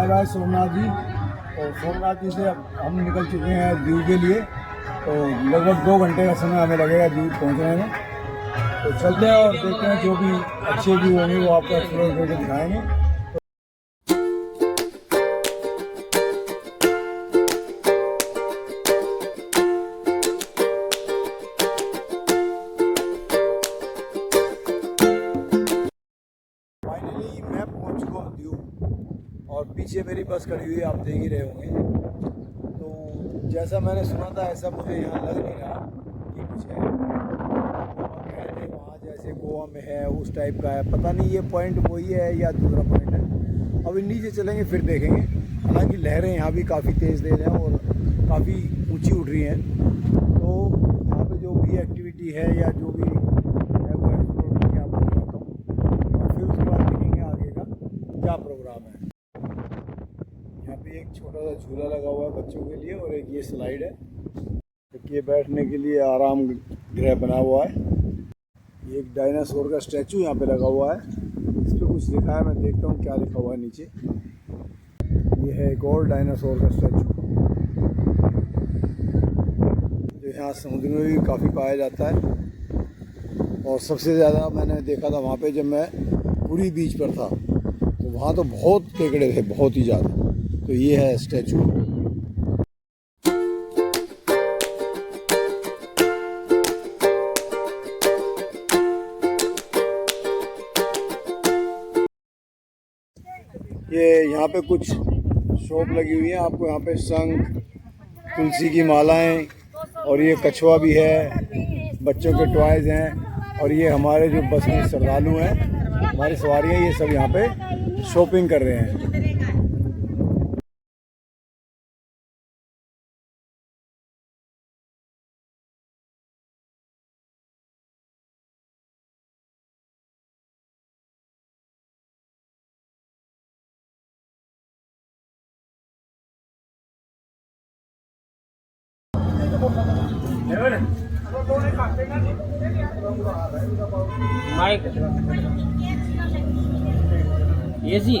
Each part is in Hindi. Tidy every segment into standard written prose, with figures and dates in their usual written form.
जगह है सोमनाथ जी, और सोमनाथ जी से अब हम निकल चुके हैं दीव के लिए। तो लगभग 2 घंटे का समय हमें लगेगा दीव पहुंचने में। तो चलते हैं और देखते हैं, जो भी अच्छे व्यू होंगे वो आपको एक्सप्लोर करके दिखाएंगे। फाइनली मैं पहुंच चुका हूँ दीव, और पीछे मेरी बस खड़ी हुई है, आप देख ही रहे होंगे। तो जैसा मैंने सुना था ऐसा मुझे यहाँ लग नहीं रहा कि कुछ है। वहाँ जैसे गोवा में है उस टाइप का है, पता नहीं ये पॉइंट वही है या दूसरा पॉइंट है। अभी नीचे चलेंगे फिर देखेंगे। हालांकि लहरें यहाँ भी काफ़ी तेज़ हैं और काफ़ी ऊंची उठ रही हैं। तो यहाँ पे जो भी एक्टिविटी है या जो भी है वो एक्सप्लोर करके आपको दिखाता हूँ, और फिर उसके बाद देखेंगे आगे का क्या प्रोग्राम है। यहाँ पे एक छोटा सा झूला लगा हुआ है बच्चों के लिए, और एक ये स्लाइड है, ये बैठने के लिए आराम गृह बना हुआ है। ये एक डायनासोर का स्टैचू यहाँ पे लगा हुआ है, इस पर कुछ लिखा है, मैं देखता हूँ क्या लिखा हुआ है नीचे। ये है एक और डायनासोर का स्टैचू, जो यहाँ समुद्र में भी काफ़ी पाया जाता है। और सबसे ज़्यादा मैंने देखा था वहाँ पे जब मैं पुरी बीच पर था, तो वहाँ तो बहुत केकड़े थे, बहुत ही ज़्यादा। तो ये है स्टैचू। ये यहाँ पे कुछ शॉप लगी हुई है, आपको यहाँ पे शंख, तुलसी की मालाएं, और ये कछुआ भी है, बच्चों के टॉयज हैं। और ये हमारे जो बस में श्रद्धालु हैं, हमारी सवारियाँ, ये सब यहाँ पे शॉपिंग कर रहे हैं। माइक एसी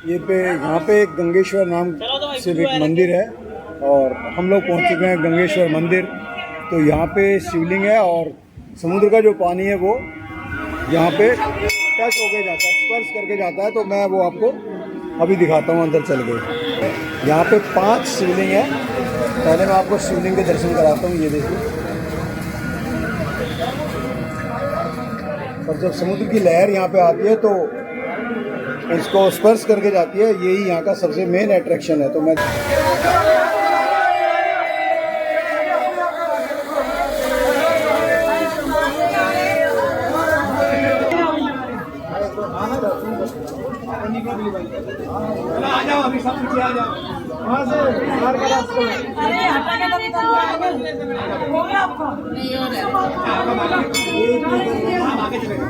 यहाँ पे एक गंगेश्वर नाम से एक मंदिर है, और हम लोग पहुँच चुके हैं गंगेश्वर मंदिर। तो यहाँ पे शिवलिंग है, और समुद्र का जो पानी है वो यहाँ पे टच होके जाता है, स्पर्श करके जाता है। तो मैं वो आपको अभी दिखाता हूँ अंदर चल के। यहाँ पे 5 शिवलिंग है। पहले मैं आपको शिवलिंग के दर्शन कराता हूँ, ये देखिए। और जब समुद्र की लहर यहाँ पे आती है तो इसको स्पर्श करके जाती है, यही यहाँ का सबसे मेन अट्रैक्शन है। तो मैं आ जाओ, अभी सब पीछे आ जाओ, वहाँ से बाहर का रास्ता। अरे हटा के हो गया आपका? नहीं हो रहा है, आगे चलेगा।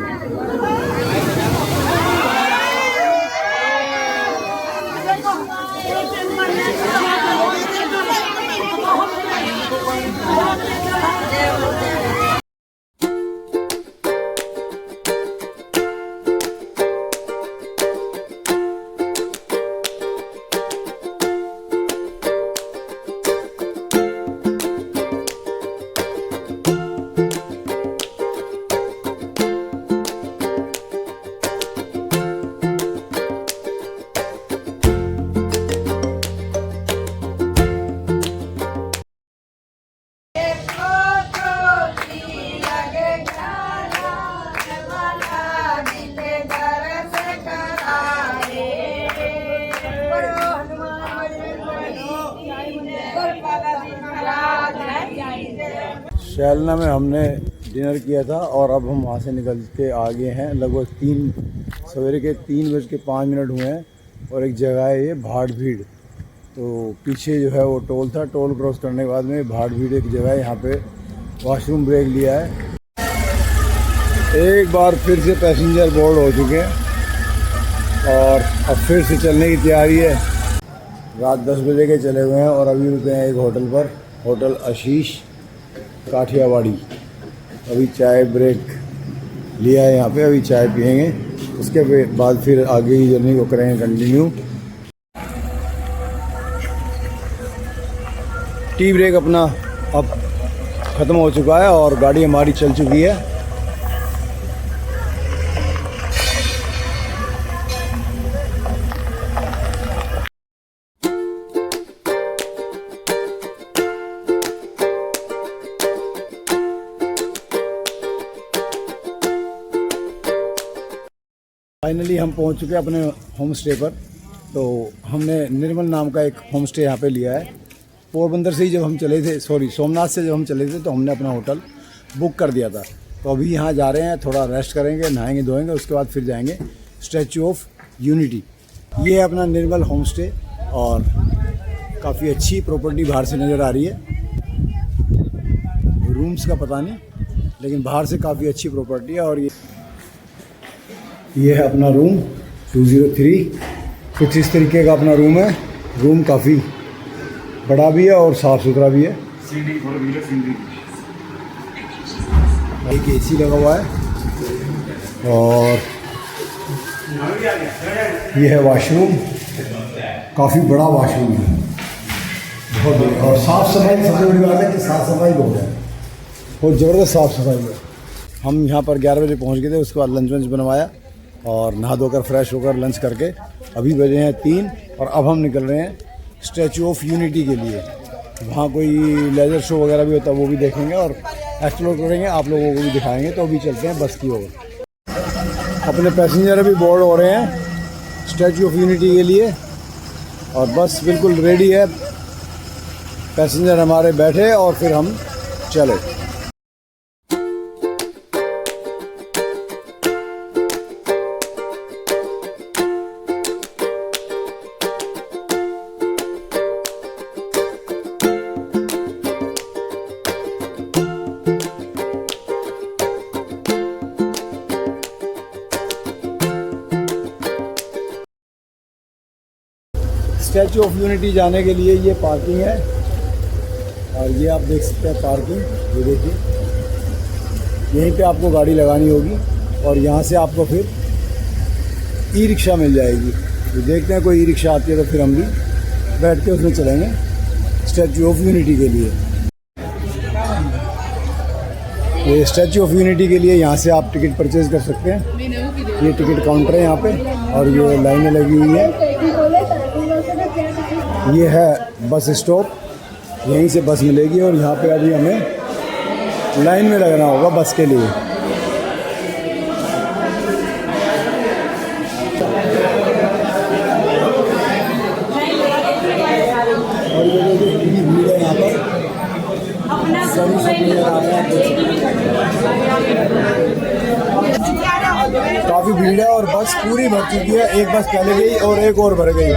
शैलना में हमने डिनर किया था, और अब हम वहाँ से निकल के आगे हैं। लगभग सवेरे के 3:05 हुए हैं, और एक जगह है ये भाड़ भीड़। तो पीछे जो है वो टोल था, टोल क्रॉस करने के बाद में भाड़ भीड़ एक जगह है, यहाँ पे वॉशरूम ब्रेक लिया है। एक बार फिर से पैसेंजर बोर्ड हो चुके हैं, और अब फिर से चलने की तैयारी है। रात 10 बजे के चले हुए हैं, और अभी रुके हैं एक होटल पर, होटल आशीष काठियावाड़ी। अभी चाय ब्रेक लिया है यहाँ पे, अभी चाय पियेंगे, उसके बाद फिर आगे की जर्नी को करेंगे कंटिन्यू। टी ब्रेक अपना अब ख़त्म हो चुका है और गाड़ी हमारी चल चुकी है। फाइनली हम पहुंच चुके हैं अपने होम स्टे पर। तो हमने निर्मल नाम का एक होम स्टे यहाँ पे लिया है। पोरबंदर से ही जब हम चले थे, सोमनाथ से जब हम चले थे तो हमने अपना होटल बुक कर दिया था। तो अभी यहाँ जा रहे हैं, थोड़ा रेस्ट करेंगे, नहाएंगे धोएंगे, उसके बाद फिर जाएंगे स्टैचू ऑफ यूनिटी। ये है अपना निर्मल होम स्टे और काफ़ी अच्छी प्रॉपर्टी बाहर से नज़र आ रही है। रूम्स का पता नहीं, लेकिन बाहर से काफ़ी अच्छी प्रॉपर्टी है। और ये है अपना रूम 203। कुछ इस तरीके का अपना रूम है। रूम काफ़ी बड़ा भी है और साफ़ सुथरा भी है। एक एसी लगा हुआ है और ये है वॉशरूम। काफ़ी बड़ा वॉशरूम है, बहुत बड़ा। और साफ़ सफाई, सबसे बड़ी बात है कि साफ़ सफाई बहुत है, बहुत ज़बरदस्त साफ़ सफाई है। हम यहाँ पर 11 बजे पहुँच गए थे। उसके बाद लंच वंच बनवाया और नहा धोकर फ्रेश होकर लंच करके अभी बजे हैं 3 और अब हम निकल रहे हैं स्टैचू ऑफ यूनिटी के लिए। वहाँ कोई लेज़र शो वगैरह भी होता है, वो भी देखेंगे और एक्सप्लोर करेंगे, आप लोगों को भी दिखाएंगे। तो अभी चलते हैं बस की ओर। अपने पैसेंजर अभी बोर्ड हो रहे हैं स्टैचू ऑफ यूनिटी के लिए और बस बिल्कुल रेडी है। पैसेंजर हमारे बैठे और फिर हम चले। स्टैचू ऑफ यूनिटी जाने के लिए ये पार्किंग है और ये आप देख सकते हैं पार्किंग। ये देखिए, यहीं पे आपको गाड़ी लगानी होगी और यहाँ से आपको फिर ई रिक्शा मिल जाएगी। तो देखते हैं कोई ई रिक्शा आती है तो फिर हम भी बैठ के उसमें चलेंगे स्टैचू ऑफ यूनिटी के लिए। ये स्टैचू ऑफ यूनिटी के लिए यहाँ से आप टिकट परचेज कर सकते हैं। ये टिकट काउंटर है यहाँ पे और ये लाइनें लगी हुई हैं। ये है बस स्टॉप, यहीं से बस मिलेगी और यहाँ पे अभी हमें लाइन में लगना होगा बस के लिए। और ये देखिए पूरी भीड़ है यहाँ पर, काफ़ी भीड़ है और बस पूरी भर चुकी है। एक बस पहले गई और एक और भर गई।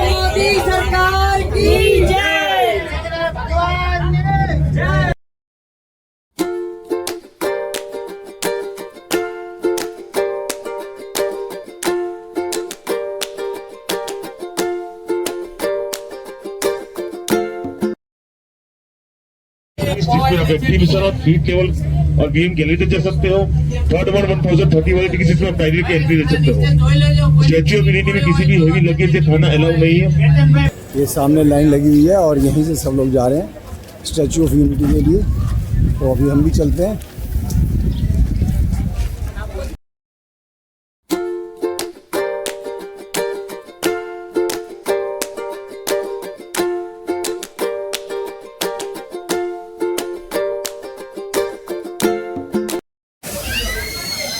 मोदी सरकार की जय। और सीट केवल और बीएम गैलरी जा सकते हो। थर्ड वन 1030 वाले टिकट जिसमें प्राइवेट की एंट्री ले सकते हो। स्टैच्यू ऑफ यूनिटी में किसी भी हेवी लगेज से खाना अलाउ नहीं है। ये सामने लाइन लगी हुई है और यहीं से सब लोग जा रहे हैं स्टैचू ऑफ यूनिटी के लिए। तो अभी हम भी चलते हैं।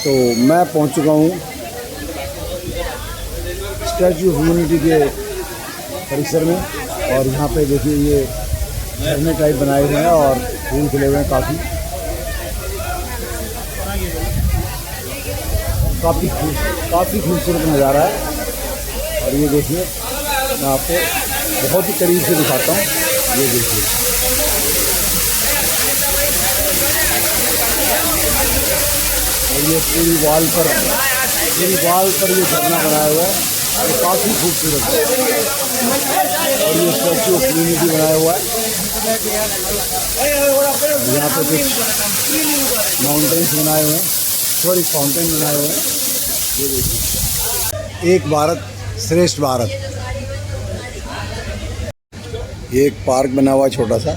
तो मैं पहुंच चुका हूं स्टैचू ऑफ यूनिटी के परिसर में और यहाँ पे देखिए ये झरने टाइप बनाए हुए हैं और फूल खिले हुए हैं। काफ़ी खूबसूरत नज़ारा है। और ये देखिए मैं आपको बहुत ही करीब से दिखाता हूँ। ये देखिए और ये पूरी वाल पर ये झरना बनाया हुआ है, ये काफ़ी खूबसूरत है। और ये स्टैचू ऑफ यूनिटी बनाया हुआ है। यहाँ पे कुछ माउंटेन्स बनाए हुए हैं, सॉरी फाउंटेन बनाए हुए हैं। ये देखिए, एक भारत श्रेष्ठ भारत। ये एक पार्क बना हुआ है छोटा सा।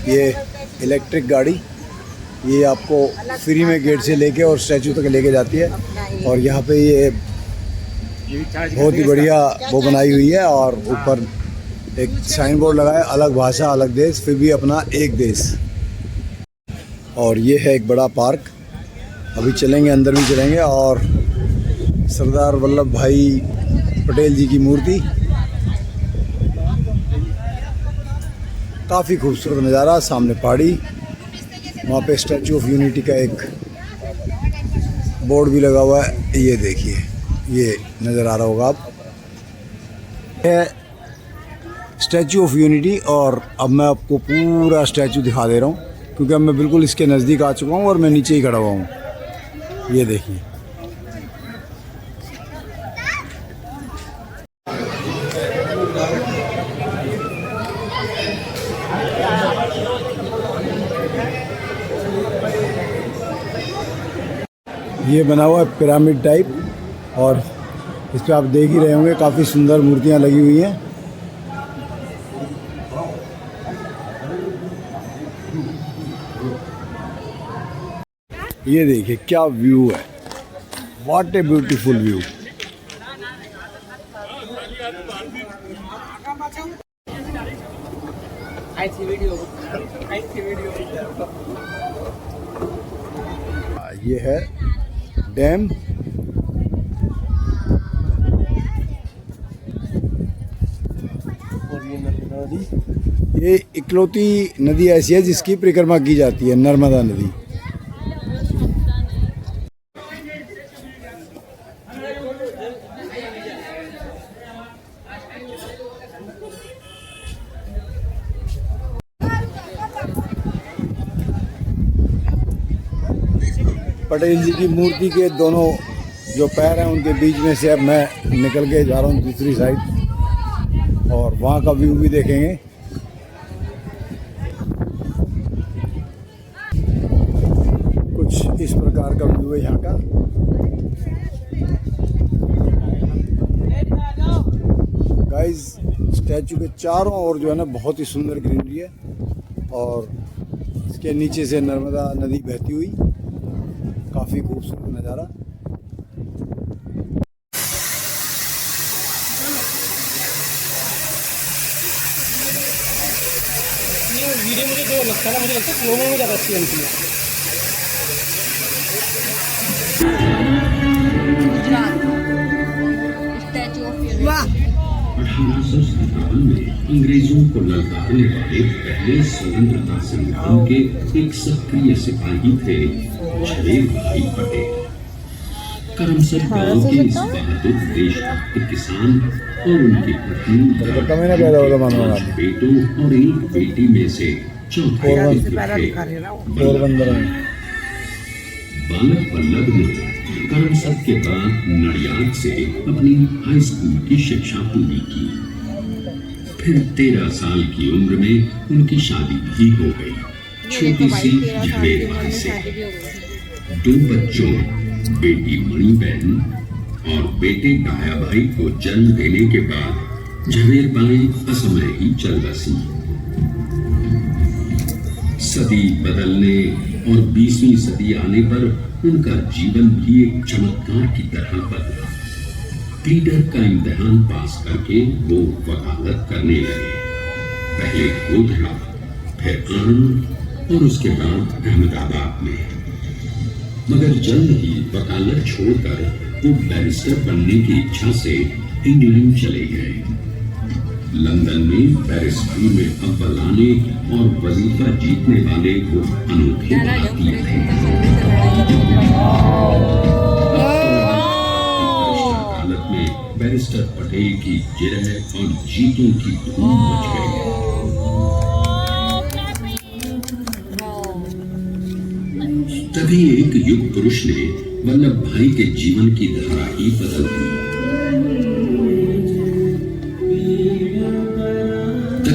ये इलेक्ट्रिक गाड़ी, ये आपको फ्री में गेट से लेके और स्टैचू तक लेके जाती है। और यहाँ पे ये बहुत ही बढ़िया वो बनाई हुई है और ऊपर एक साइन बोर्ड लगा है, अलग भाषा अलग देश फिर भी अपना एक देश। और ये है एक बड़ा पार्क, अभी चलेंगे, अंदर भी चलेंगे। और सरदार वल्लभ भाई पटेल जी की मूर्ति, काफ़ी खूबसूरत नज़ारा। सामने पहाड़ी, वहाँ पे स्टैचू ऑफ यूनिटी का एक बोर्ड भी लगा हुआ है। ये देखिए, ये नज़र आ रहा होगा आप, है स्टैचू ऑफ यूनिटी। और अब मैं आपको पूरा स्टैचू दिखा दे रहा हूँ, क्योंकि अब मैं बिल्कुल इसके नज़दीक आ चुका हूँ और मैं नीचे ही खड़ा हुआ हूँ। ये देखिए, ये बना हुआ है पिरामिड टाइप, और इस पर आप देख ही रहे होंगे काफ़ी सुंदर मूर्तियाँ लगी हुई हैं। ये देखिए क्या व्यू है, व्हाट ए ब्यूटीफुल व्यू। ये है डैम, और ये नर्मदा नदी। ये इकलौती नदी ऐसी है जिसकी परिक्रमा की जाती है, नर्मदा नदी। पटेल जी की मूर्ति के दोनों जो पैर हैं उनके बीच में से अब मैं निकल के जा रहा हूँ दूसरी साइड, और वहाँ का व्यू भी देखेंगे। कुछ इस प्रकार का व्यू है यहाँ का। गाइस, स्टैचू के चारों ओर जो है ना बहुत ही सुंदर ग्रीनरी है, और इसके नीचे से नर्मदा नदी बहती हुई, काफ़ी खूबसूरत नज़ारा। वीडियो मुझे जो लगता है, मुझे लगता है स्लो में ज़्यादा अच्छी बनती है। Statue of unity. वाह, 1857 में अंग्रेजों को ललकारने वाले पहले स्वतंत्रता संग्राम के एक सक्रिय सिपाही थे झवेर भाई पटेल। करमसद गांव के इस बहादुर देशभक्त किसान और उनकी पत्नी बेटों और एक बेटी में से चौथे बालक वल्लभ ने करमसद के बाद नडियाद से अपनी हाई स्कूल की शिक्षा पूरी की। फिर 13 साल की उम्र में उनकी शादी भी हो गई, छोटी सी झवेर भाई से। 2 बच्चों, बेटी मणिबेन और बेटे डाया भाई को जन्म देने के बाद झवेर बाई असमय ही चल बसी। सदी बदलने और 20वीं सदी आने पर उनका जीवन भी एक चमत्कार की तरह बदला। प्लीडर का इम्तिहान पास करके वो वकालत करने लगे, पहले गोधरा, फिर आनंद और उसके बाद अहमदाबाद में। मगर जल्द ही वकालत छोड़कर वो बैरिस्टर बनने की इच्छा से इंग्लैंड चले गए। लंदन में बैरिस्ट्री में अव्वल आने और वजीफा जीतने वाले वो अनोखे भारतीय थे। अदालत में बैरिस्टर पटेल की जिरह और जीतों की धूम मच गई। तभी एक युग पुरुष ने वल्लभ भाई के जीवन की धारा ही बदल दी।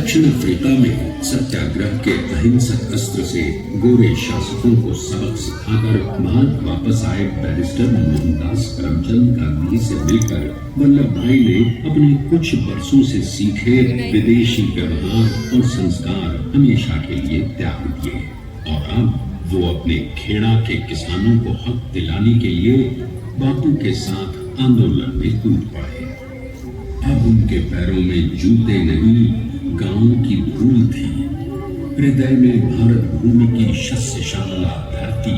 दक्षिण अफ्रीका में सत्याग्रह के अहिंसक अस्त्र से गोरे शासकों को सबक सिखाकर भारत वापस आए बैरिस्टर मोहनदास करमचंद गांधी से मिलकर वल्लभ भाई ने अपने कुछ वर्षों से सीखे विदेशी व्यवहार और संस्कार हमेशा के लिए त्याग दिए और अब वो अपने खेड़ा के किसानों को हक दिलाने के लिए बापू के साथ आंदोलन में कूद पड़े। अब उनके पैरों में जूते नहीं, गांव की धूल थी। हृदय में भारत भूमि की शस्य श्यामला धरती,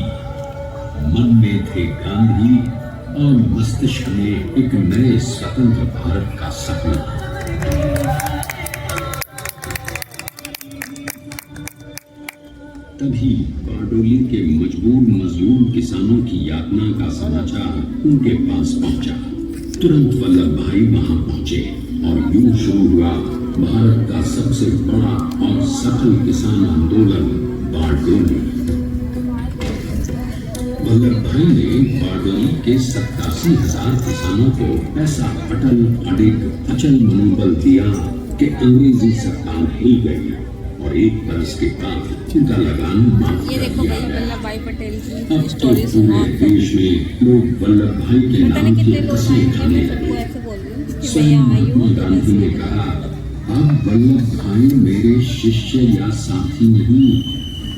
मन में थे गांधी और मस्तिष्क में एक नए स्वतंत्र भारत का सपना। तभी बारडोली के मजबूर मजलूम किसानों की यातना का समाचार उनके पास पहुंचा। तुरंत वल्लभ भाई वहां पहुंचे और यूं शुरू हुआ भारत का सबसे बड़ा और सफल किसान आंदोलन बारडोली। वल्लभ भाई ने बारडोली के 87,000 किसानों को ऐसा अटल अडिग अचल मनोबल दिया कि अंग्रेजी सरकार हिल गई और एक बरस के बाद उनका लगान माफ ये कर देखो दिया भाई गया। वल्लभ भाई पटेल अब की तो स्टोरी सुना पूरे देश में लोग वल्लभ भाई के पता नाम नहीं की कितने लोग कसमें आएंगे, खाने मैं सबको लगे। ऐसे बोल रही हूँ कि स्वयं मैं आई महात्मा हूँ गांधी ने कहा, अब वल्लभ भाई मेरे शिष्य या साथी नहीं,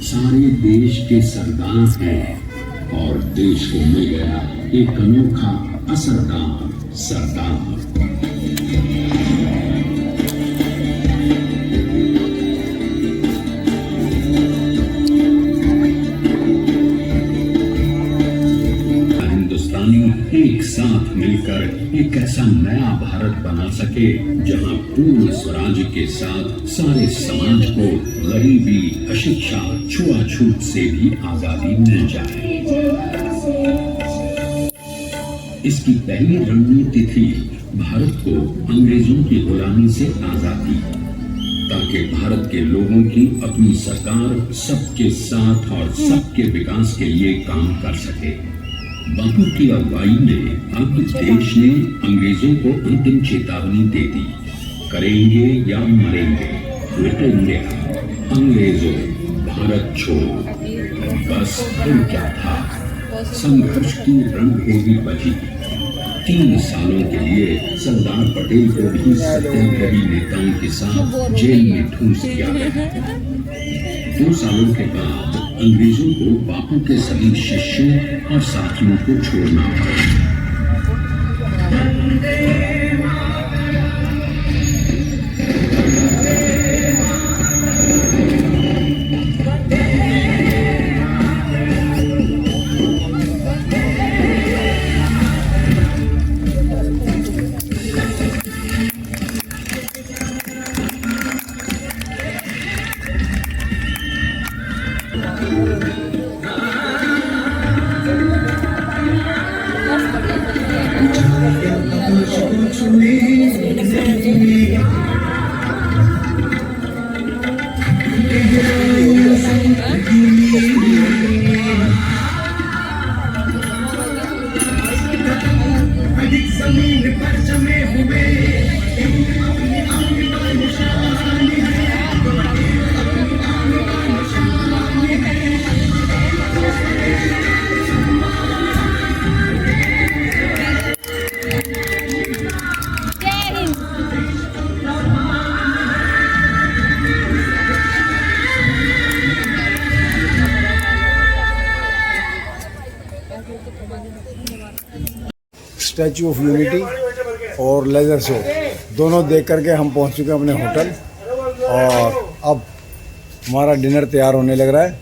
सारे देश के सरदार हैं और देश को मिल गया एक अनोखा असरदार सरदार। एक साथ मिलकर एक ऐसा नया भारत बना सके जहां पूर्ण स्वराज के साथ सारे समाज को गरीबी, अशिक्षा, छुआछूत से भी आजादी मिल जाए। इसकी पहली रणनीति थी भारत को अंग्रेजों की गुलामी से आजादी, ताकि भारत के लोगों की अपनी सरकार सबके साथ और सबके विकास के लिए काम कर सके। बापू की अगुवाई में अब देश ने अंग्रेजों को अंतिम चेतावनी दे दी, करेंगे या मरेंगे, क्विट इंडिया, अंग्रेजों भारत छोड़ो। बस फिर क्या था, संघर्ष की रणभूमि बची। 3 सालों के लिए सरदार पटेल को भी सत्याग्रही नेताओं के साथ जेल में ठूंस दिया गया। 2 सालों के बाद अंग्रेजों को बापू के सभी शिष्यों और साथियों को छोड़ना पड़ा। स्टैचू ऑफ यूनिटी और लेज़र शो दोनों देख करके हम पहुंच चुके हैं अपने होटल और अब हमारा डिनर तैयार होने लग रहा है।